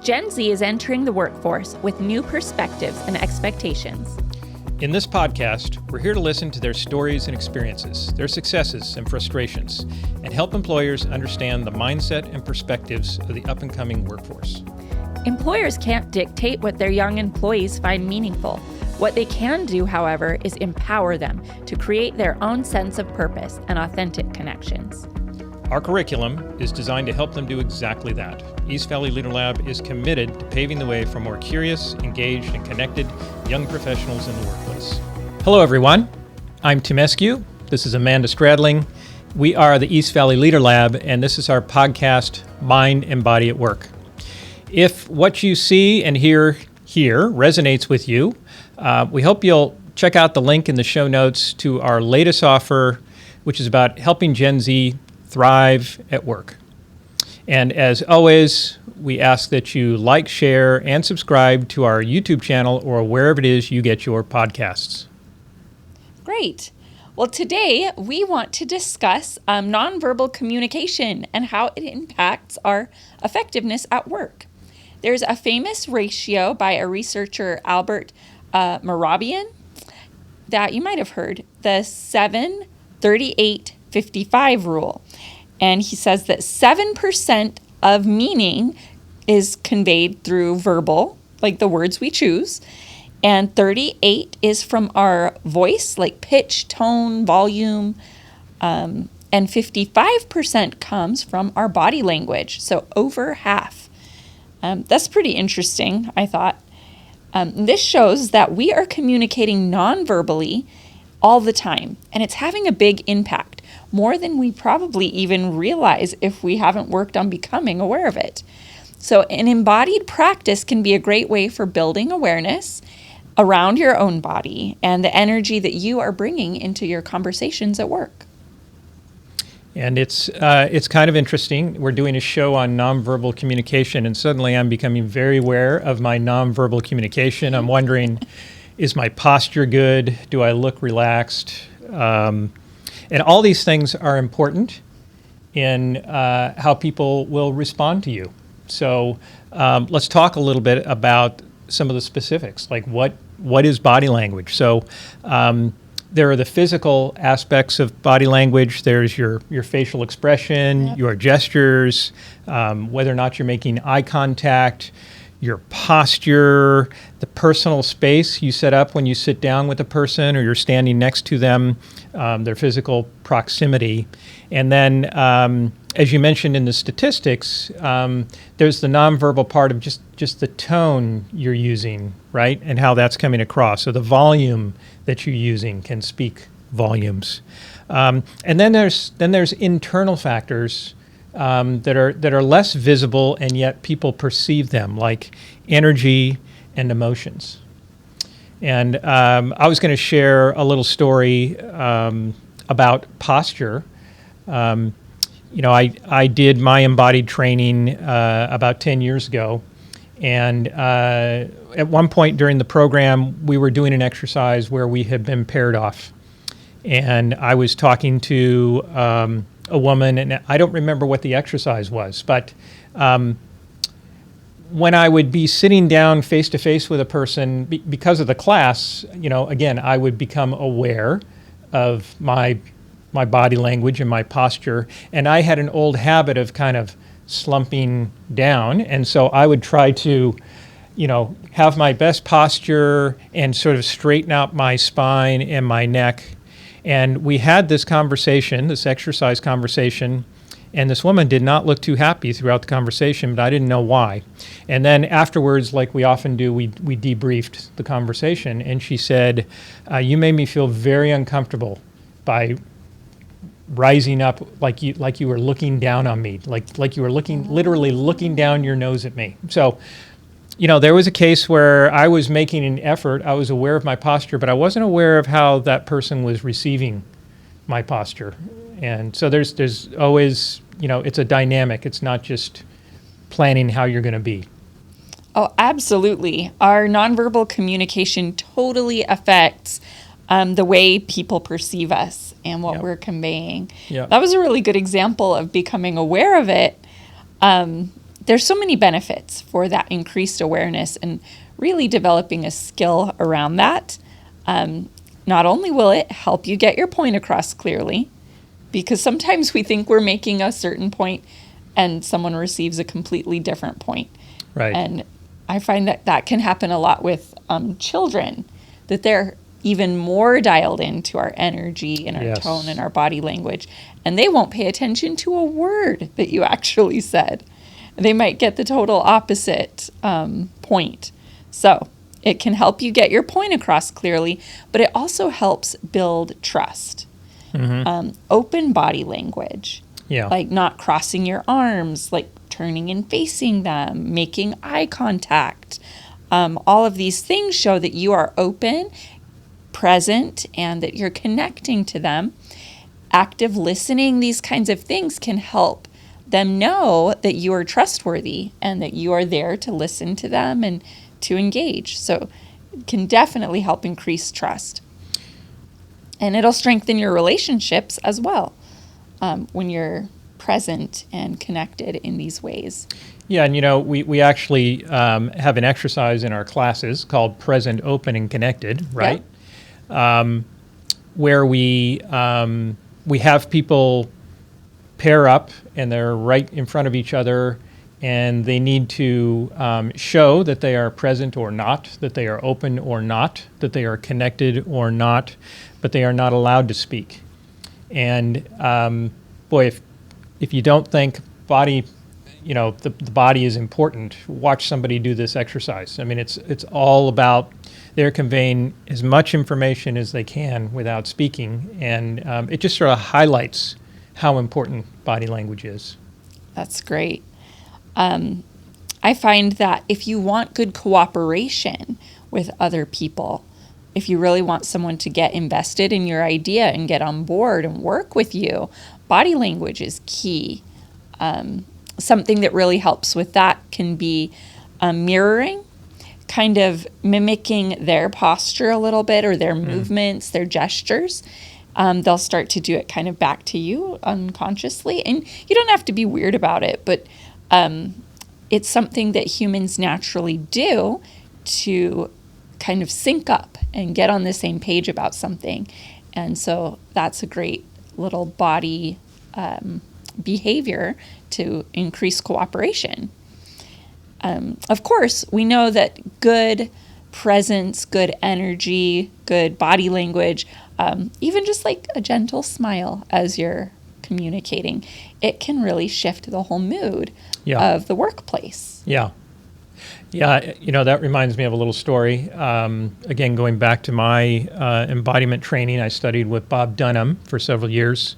Gen Z is entering the workforce with new perspectives and expectations. In this podcast, we're here to listen to their stories and experiences, their successes and frustrations, and help employers understand the mindset and perspectives of the up-and-coming workforce. Employers can't dictate what their young employees find meaningful. What they can do, however, is empower them to create their own sense of purpose and authentic connections. Our curriculum is designed to help them do exactly that. East Valley Leader Lab is committed to paving the way for more curious, engaged, and connected young professionals in the workplace. Hello, everyone. I'm Timm. This is Amanda Stradling. We are the East Valley Leader Lab, and this is our podcast, Mind and Body at Work. If what you see and hear here resonates with you, we hope you'll check out the link in the show notes to our latest offer, which is about helping Gen Z thrive at work. And as always, we ask that you like, share, and subscribe to our YouTube channel or wherever it is you get your podcasts. Great. Well, today we want to discuss nonverbal communication and how it impacts our effectiveness at work. There's a famous ratio by a researcher, Albert Mehrabian, that you might have heard, the 7-38-55 rule. And he says that 7% of meaning is conveyed through verbal, like the words we choose, and 38 is from our voice, like pitch, tone, volume, and 55% comes from our body language, so over half. That's pretty interesting, I thought. This shows that we are communicating non-verbally all the time, and it's having a big impact, more than we probably even realize if we haven't worked on becoming aware of it. So an embodied practice can be a great way for building awareness around your own body and the energy that you are bringing into your conversations at work. And it's kind of interesting. We're doing a show on nonverbal communication, and suddenly I'm becoming very aware of my nonverbal communication. I'm wondering, is my posture good? Do I look relaxed? And all these things are important in how people will respond to you. So let's talk a little bit about some of the specifics, like what is body language? So there are the physical aspects of body language. There's your facial expression, yep, your gestures, whether or not you're making eye contact, your posture, the personal space you set up when you sit down with a person or you're standing next to them, their physical proximity. And then, as you mentioned in the statistics, there's the nonverbal part of just the tone you're using, right? And how that's coming across. So the volume that you're using can speak volumes. And then there's internal factors that are less visible and yet people perceive them, like energy and emotions. And I was going to share a little story about posture. I did my embodied training about 10 years ago, and at one point during the program, we were doing an exercise where we had been paired off, and I was talking to a woman, and I don't remember what the exercise was, but when I would be sitting down face to face with a person, because of the class, again, I would become aware of my body language and my posture, and I had an old habit of kind of slumping down, and so I would try to, have my best posture and sort of straighten out my spine and my neck. And we had this conversation, this exercise conversation, and this woman did not look too happy throughout the conversation, but I didn't know why. And then afterwards, like we often do, we debriefed the conversation, and she said, you made me feel very uncomfortable by rising up like you were looking down on me, like you were literally looking down your nose at me. So, there was a case where I was making an effort. I was aware of my posture, but I wasn't aware of how that person was receiving my posture. And so there's always, it's a dynamic. It's not just planning how you're going to be. Oh, absolutely. Our nonverbal communication totally affects the way people perceive us and what we're conveying. Yep. That was a really good example of becoming aware of it. there's so many benefits for that increased awareness and really developing a skill around that. Not only will it help you get your point across clearly, because sometimes we think we're making a certain point and someone receives a completely different point. Right. And I find that that can happen a lot with children, that they're even more dialed into our energy and our Yes. tone and our body language, and they won't pay attention to a word that you actually said. They might get the total opposite point. So it can help you get your point across clearly, but it also helps build trust. Open body language, Yeah. like not crossing your arms, like turning and facing them, making eye contact. All of these things show that you are open, present, and that you're connecting to them. Active listening, these kinds of things can help them know that you are trustworthy and that you are there to listen to them and to engage. So it can definitely help increase trust. And it'll strengthen your relationships as well when you're present and connected in these ways. Yeah, and we actually have an exercise in our classes called Present, Open, and Connected, right? Yep. Where we have people pair up and they're right in front of each other, and they need to show that they are present or not, that they are open or not, that they are connected or not, but they are not allowed to speak. And boy, if you don't think body, the body is important, watch somebody do this exercise. I mean, it's all about they're conveying as much information as they can without speaking, and it just sort of highlights how important body language is. That's great. I find that if you want good cooperation with other people, if you really want someone to get invested in your idea and get on board and work with you, body language is key. Something that really helps with that can be mirroring, kind of mimicking their posture a little bit or their movements, their gestures. They'll start to do it kind of back to you unconsciously. And you don't have to be weird about it, but it's something that humans naturally do to kind of sync up and get on the same page about something. And so that's a great little body behavior to increase cooperation. Of course, we know that good presence, good energy, good body language, even just like a gentle smile as you're communicating, it can really shift the whole mood of the workplace. Yeah. Yeah, that reminds me of a little story. Again, going back to my embodiment training, I studied with Bob Dunham for several years.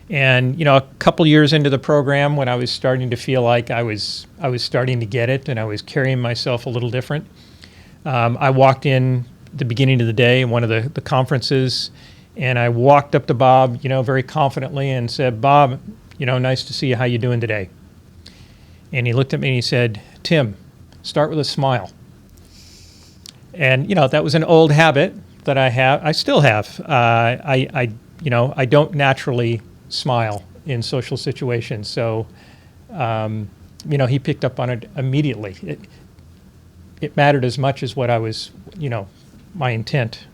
And, a couple years into the program, when I was starting to feel like I was starting to get it and I was carrying myself a little different, I walked in the beginning of the day in one of the conferences, and I walked up to Bob, very confidently and said, "Bob, nice to see you. How you doing today?" And he looked at me and he said, "Tim, start with a smile." And, that was an old habit that I have. I still have. I don't naturally smile in social situations. So, he picked up on it immediately. It mattered as much as what I was, my intent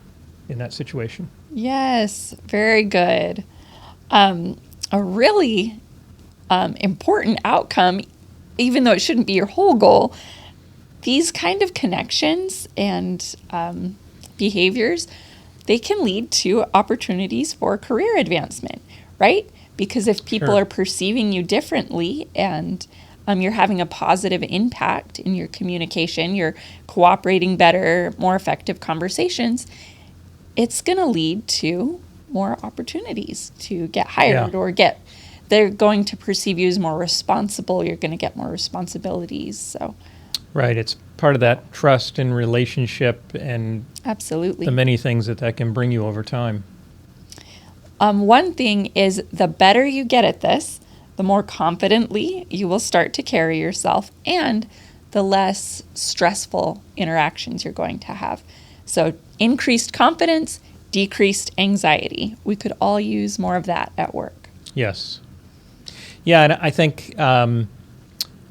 in that situation. Yes, very good. A really important outcome, even though it shouldn't be your whole goal, these kind of connections and behaviors, they can lead to opportunities for career advancement, right? Because if people are perceiving you differently and you're having a positive impact in your communication, you're cooperating better, more effective conversations, it's going to lead to more opportunities to get hired or they're going to perceive you as more responsible. You're going to get more responsibilities. So, right. It's part of that trust and relationship and absolutely the many things that can bring you over time. One thing is the better you get at this, the more confidently you will start to carry yourself and the less stressful interactions you're going to have. So increased confidence, decreased anxiety. We could all use more of that at work. Yes. Yeah, and I think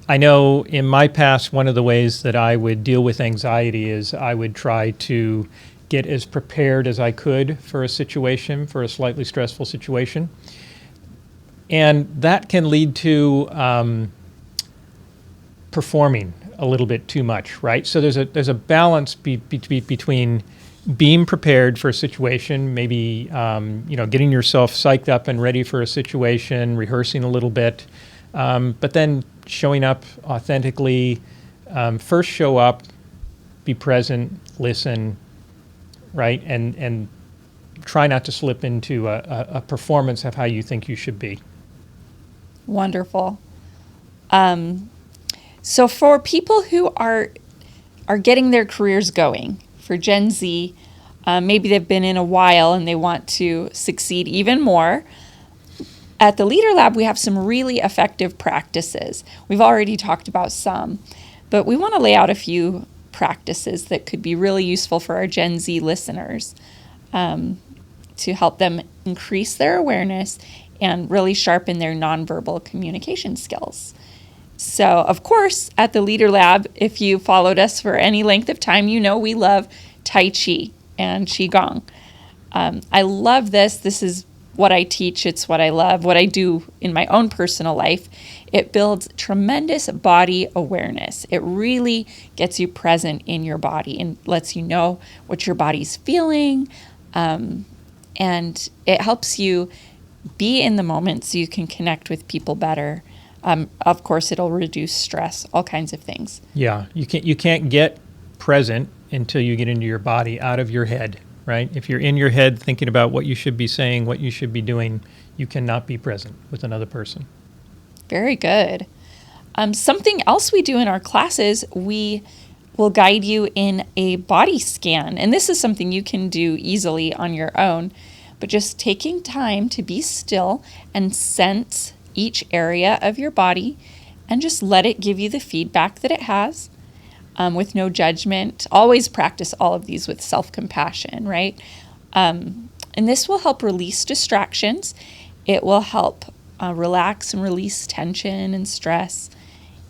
I know in my past, one of the ways that I would deal with anxiety is I would try to get as prepared as I could for a situation, for a slightly stressful situation. And that can lead to performing a little bit too much, right? So there's a balance between being prepared for a situation, maybe getting yourself psyched up and ready for a situation, rehearsing a little bit, but then showing up authentically. First, show up, be present, listen, right, and try not to slip into a performance of how you think you should be. Wonderful. So for people who are getting their careers going, for Gen Z, maybe they've been in a while and they want to succeed even more, at the Leader Lab, we have some really effective practices. We've already talked about some, but we want to lay out a few practices that could be really useful for our Gen Z listeners to help them increase their awareness and really sharpen their nonverbal communication skills. So, of course, at the Leader Lab, if you followed us for any length of time, you know we love Tai Chi and Qigong. I love this. This is what I teach. It's what I love, what I do in my own personal life. It builds tremendous body awareness. It really gets you present in your body and lets you know what your body's feeling. And it helps you be in the moment so you can connect with people better. Of course, it'll reduce stress, all kinds of things. Yeah, you can't get present until you get into your body, out of your head, right? If you're in your head thinking about what you should be saying, what you should be doing, you cannot be present with another person. Very good. Something else we do in our classes, we will guide you in a body scan. And this is something you can do easily on your own, but just taking time to be still and sense each area of your body and just let it give you the feedback that it has with no judgment. Always practice all of these with self-compassion, right? And this will help release distractions. It will help relax and release tension and stress.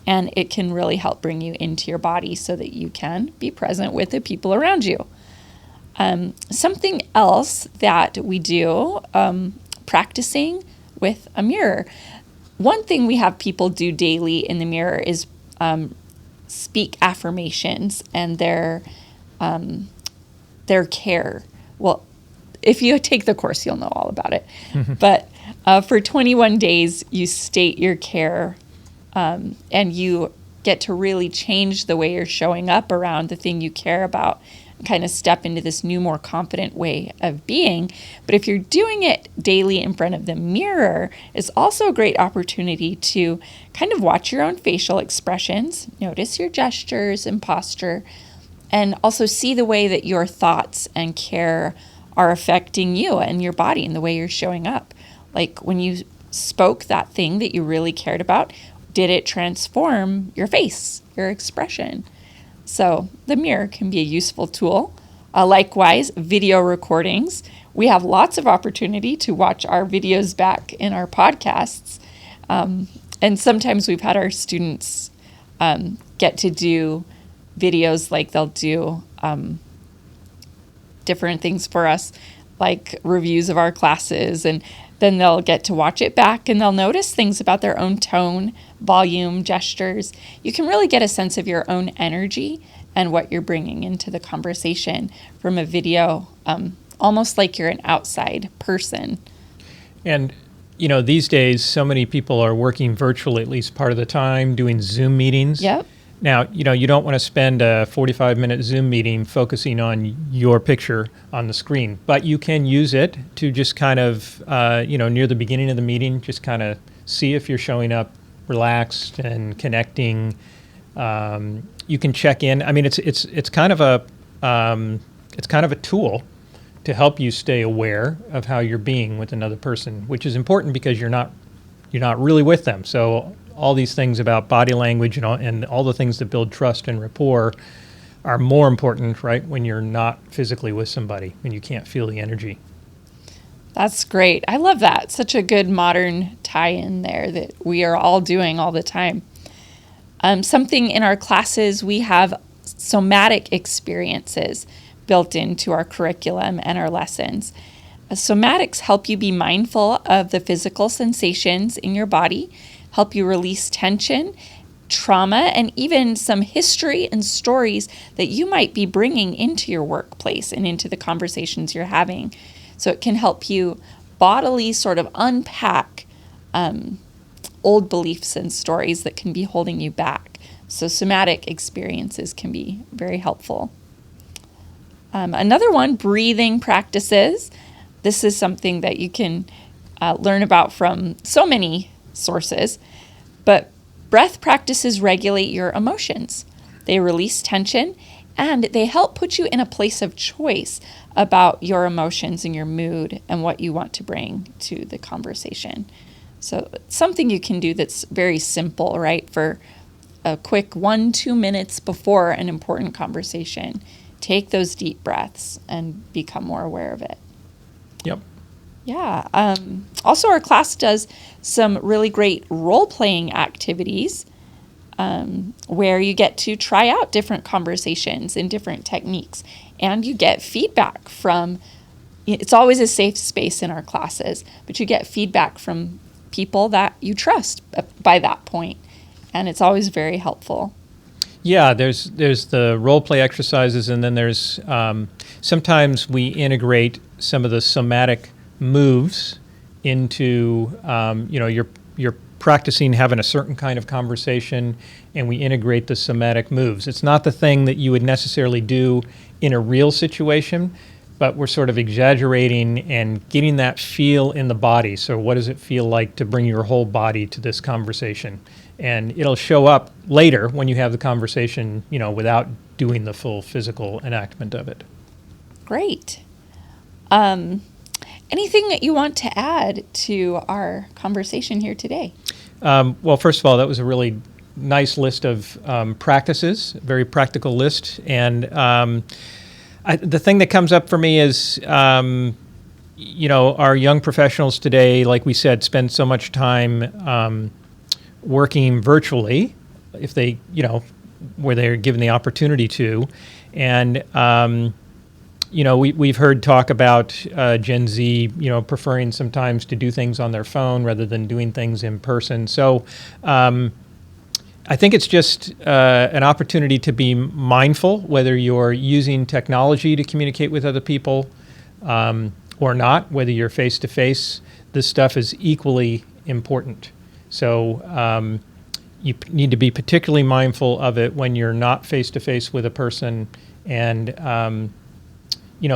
And it can really help bring you into your body so that you can be present with the people around you. Something else that we do, practicing with a mirror. One thing we have people do daily in the mirror is speak affirmations and their care. Well, if you take the course, you'll know all about it. But for 21 days, you state your care, and you get to really change the way you're showing up around the thing you care about, and kind of step into this new, more confident way of being. But if you're doing it daily in front of the mirror, it's also a great opportunity to kind of watch your own facial expressions, notice your gestures and posture, and also see the way that your thoughts and care are affecting you and your body and the way you're showing up. Like when you spoke that thing that you really cared about, did it transform your face, your expression? So the mirror can be a useful tool. Likewise, video recordings. We have lots of opportunity to watch our videos back in our podcasts. And sometimes we've had our students get to do videos, like they'll do different things for us, like reviews of our classes, and then they'll get to watch it back and they'll notice things about their own tone, volume, gestures. You can really get a sense of your own energy and what you're bringing into the conversation from a video, almost like you're an outside person. And, these days, so many people are working virtually at least part of the time, doing Zoom meetings. Yep. Now, you don't want to spend a 45-minute Zoom meeting focusing on your picture on the screen, but you can use it to just kind of, near the beginning of the meeting, just kind of see if you're showing up relaxed and connecting. You can check in. I mean, it's kind of a tool to help you stay aware of how you're being with another person, which is important because you're not really with them. So all these things about body language and all the things that build trust and rapport are more important, right, when you're not physically with somebody, when you can't feel the energy. That's great. I love that. Such a good modern tie-in there that we are all doing all the time. Something in our classes, we have somatic experiences built into our curriculum and our lessons. Somatics help you be mindful of the physical sensations in your body, help you release tension, trauma, and even some history and stories that you might be bringing into your workplace and into the conversations you're having. So it can help you bodily sort of unpack old beliefs and stories that can be holding you back. So somatic experiences can be very helpful. Another one, breathing practices. This is something that you can learn about from so many sources, but breath practices regulate your emotions. They release tension, and they help put you in a place of choice about your emotions and your mood and what you want to bring to the conversation. So it's something you can do that's very simple, right? For a quick 1-2 minutes before an important conversation, take those deep breaths and become more aware of it. Yep. Yeah. Also, our class does some really great role-playing activities where you get to try out different conversations and different techniques, and you get feedback from, it's always a safe space in our classes, but you get feedback from people that you trust by that point, and it's always very helpful. Yeah, there's the role play exercises, and then there's sometimes we integrate some of the somatic moves into you're practicing having a certain kind of conversation, and we integrate the somatic moves. It's not the thing that you would necessarily do in a real situation, but we're sort of exaggerating and getting that feel in the body. So what does it feel like to bring your whole body to this conversation? And it'll show up later when you have the conversation, without doing the full physical enactment of it. Great. Anything that you want to add to our conversation here today? Well, first of all, that was a really nice list of practices, very practical list. And the thing that comes up for me is, our young professionals today, like we said, spend so much time working virtually, if they, where they're given the opportunity to. And, we've heard talk about Gen Z, preferring sometimes to do things on their phone rather than doing things in person. So I think it's just an opportunity to be mindful, whether you're using technology to communicate with other people or not, whether you're face-to-face. This stuff is equally important. So you need to be particularly mindful of it when you're not face-to-face with a person, and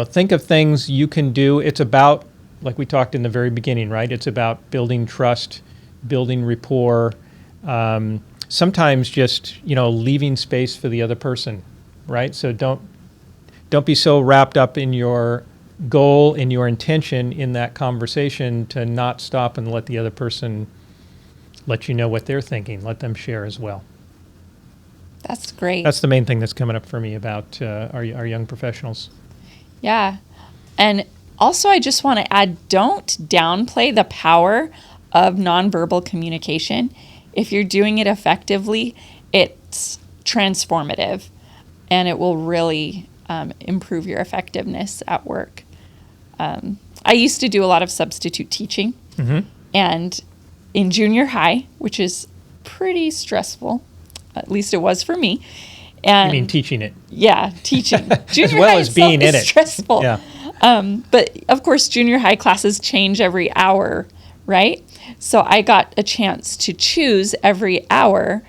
think of things you can do. It's about, like we talked in the very beginning, right? It's about building trust, building rapport, sometimes just, leaving space for the other person, right? So don't be so wrapped up in your goal and your intention in that conversation to not stop and let the other person let you know what they're thinking. Let them share as well. That's great. That's the main thing that's coming up for me about our young professionals. Yeah. And also, I just want to add, don't downplay the power of nonverbal communication. If you're doing it effectively, it's transformative, and it will really improve your effectiveness at work. I used to do a lot of substitute teaching, and in junior high, which is pretty stressful, at least it was for me. And you mean teaching it? Yeah, teaching. Junior as well high as being in it. Stressful. Yeah. But of course, junior high classes change every hour, right? So I got a chance to choose every hour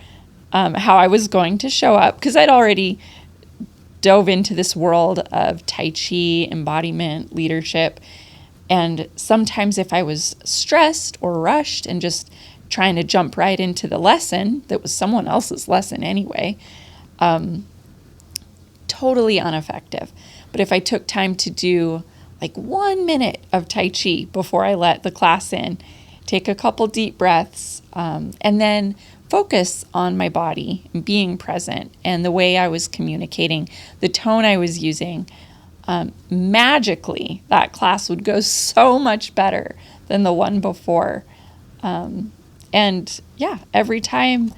how I was going to show up, because I'd already dove into this world of Tai Chi, embodiment, leadership. And sometimes if I was stressed or rushed and just trying to jump right into the lesson that was someone else's lesson anyway, totally ineffective. But if I took time to do like 1 minute of Tai Chi before I let the class in, take a couple deep breaths, and then focus on my body and being present and the way I was communicating, the tone I was using, magically that class would go so much better than the one before. And yeah, every time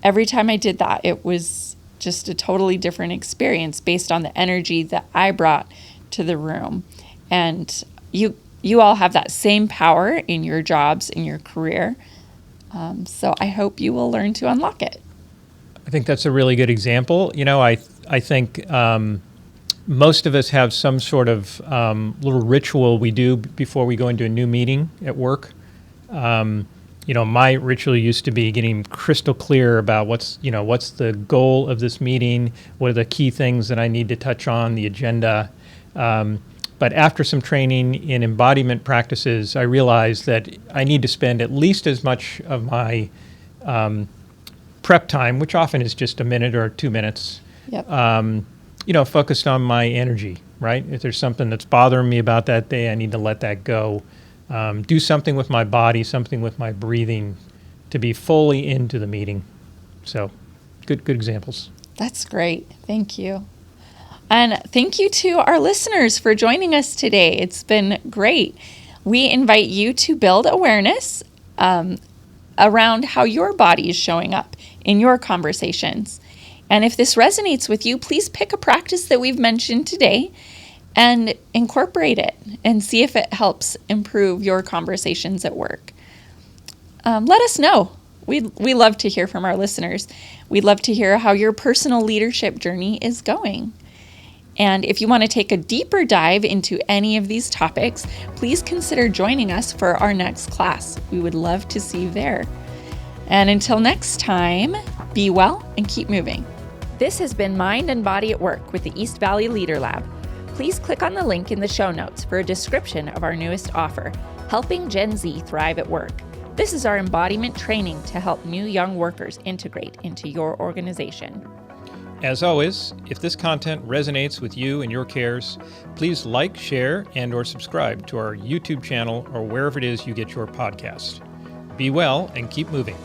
every time I did that, it was just a totally different experience based on the energy that I brought to the room. And you all have that same power in your jobs, in your career. So I hope you will learn to unlock it. I think that's a really good example. I think most of us have some sort of little ritual we do before we go into a new meeting at work. My ritual used to be getting crystal clear about what's the goal of this meeting, what are the key things that I need to touch on, the agenda. But after some training in embodiment practices, I realized that I need to spend at least as much of my prep time, which often is just a minute or 2 minutes, Yep. Focused on my energy, right? If there's something that's bothering me about that day, I need to let that go. Do something with my body, something with my breathing to be fully into the meeting. So good examples. That's great. Thank you. And thank you to our listeners for joining us today. It's been great. We invite you to build awareness around how your body is showing up in your conversations. And if this resonates with you, please pick a practice that we've mentioned today and incorporate it and see if it helps improve your conversations at work. Let us know. We love to hear from our listeners. We'd love to hear how your personal leadership journey is going. And if you want to take a deeper dive into any of these topics, please consider joining us for our next class. We would love to see you there. And until next time, be well and keep moving. This has been Mind and Body at Work with the East Valley Leader Lab. Please click on the link in the show notes for a description of our newest offer, Helping Gen Z Thrive at Work. This is our embodiment training to help new young workers integrate into your organization. As always, if this content resonates with you and your cares, please like, share, and/or subscribe to our YouTube channel or wherever it is you get your podcast. Be well and keep moving.